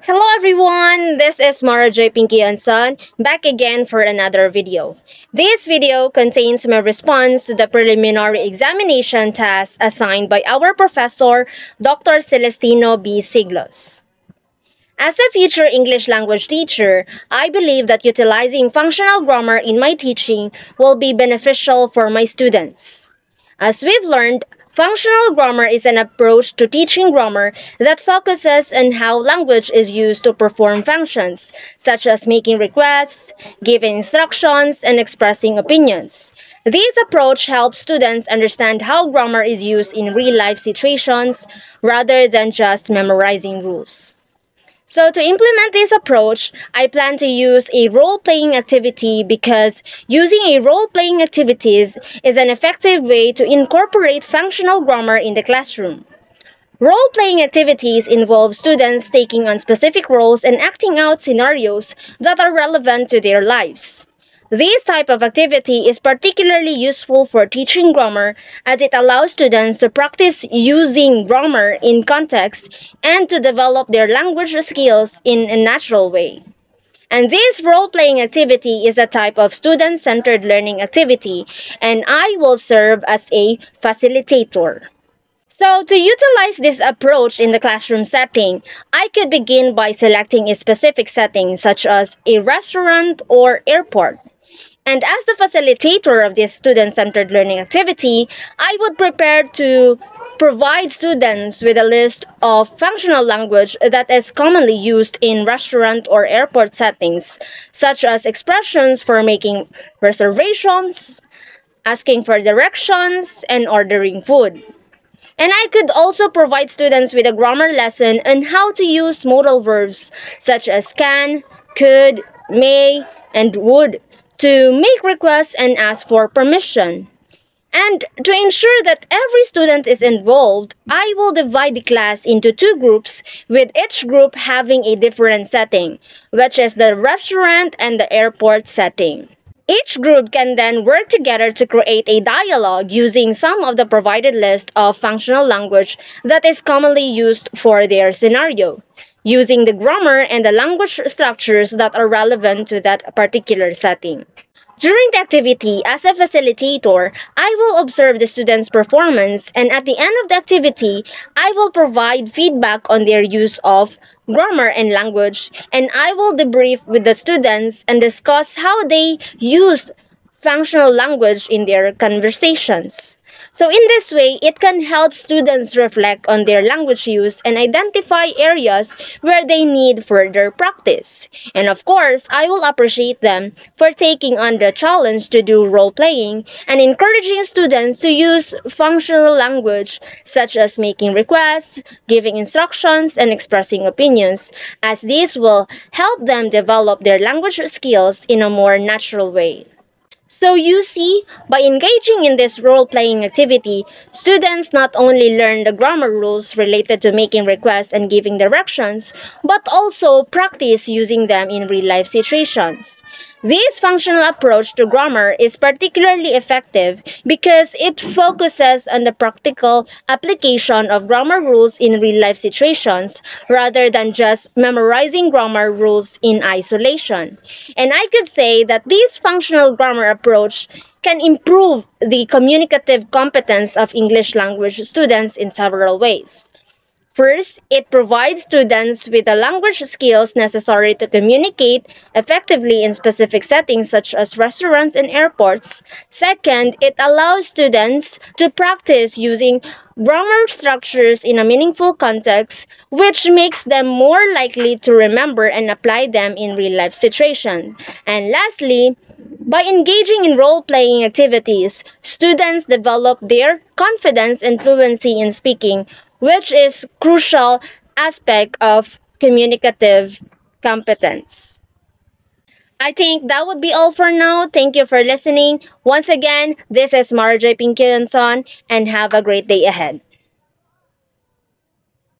Hello everyone, this is Mara J. Pinky and Son, back again for another video. This video contains my response to the preliminary examination task assigned by our professor, Dr. Celestino B. Siglos. As a future English language teacher, I believe that utilizing functional grammar in my teaching will be beneficial for my students. As we've learned, functional grammar is an approach to teaching grammar that focuses on how language is used to perform functions, such as making requests, giving instructions, and expressing opinions. This approach helps students understand how grammar is used in real-life situations rather than just memorizing rules. So to implement this approach, I plan to use a role-playing activity because using a role-playing activities is an effective way to incorporate functional grammar in the classroom. Role-playing activities involve students taking on specific roles and acting out scenarios that are relevant to their lives. This type of activity is particularly useful for teaching grammar as it allows students to practice using grammar in context and to develop their language skills in a natural way. And this role-playing activity is a type of student-centered learning activity, and I will serve as a facilitator. So, to utilize this approach in the classroom setting, I could begin by selecting a specific setting such as a restaurant or airport. And as the facilitator of this student-centered learning activity, I would prepare to provide students with a list of functional language that is commonly used in restaurant or airport settings, such as expressions for making reservations, asking for directions, and ordering food. And I could also provide students with a grammar lesson on how to use modal verbs such as can, could, may, and would to make requests and ask for permission. And to ensure that every student is involved, I will divide the class into two groups, with each group having a different setting, which is the restaurant and the airport setting. Each group can then work together to create a dialogue using some of the provided list of functional language that is commonly used for their scenario, using the grammar and the language structures that are relevant to that particular setting. During the activity, as a facilitator, I will observe the students' performance, and at the end of the activity, I will provide feedback on their use of grammar and language, and I will debrief with the students and discuss how they used functional language in their conversations. So in this way, it can help students reflect on their language use and identify areas where they need further practice. And of course, I will appreciate them for taking on the challenge to do role-playing and encouraging students to use functional language such as making requests, giving instructions, and expressing opinions, as these will help them develop their language skills in a more natural way. So you see, by engaging in this role-playing activity, students not only learn the grammar rules related to making requests and giving directions, but also practice using them in real-life situations. This functional approach to grammar is particularly effective because it focuses on the practical application of grammar rules in real-life situations rather than just memorizing grammar rules in isolation. And I could say that this functional grammar approach can improve the communicative competence of English language students in several ways. First, it provides students with the language skills necessary to communicate effectively in specific settings such as restaurants and airports. Second, it allows students to practice using grammar structures in a meaningful context, which makes them more likely to remember and apply them in real-life situations. And lastly, by engaging in role-playing activities, students develop their confidence and fluency in speaking, which is crucial aspect of communicative competence. I think that would be all for now. Thank you for listening. Once again, this is Marjorie Pinky and Son, and have a great day ahead.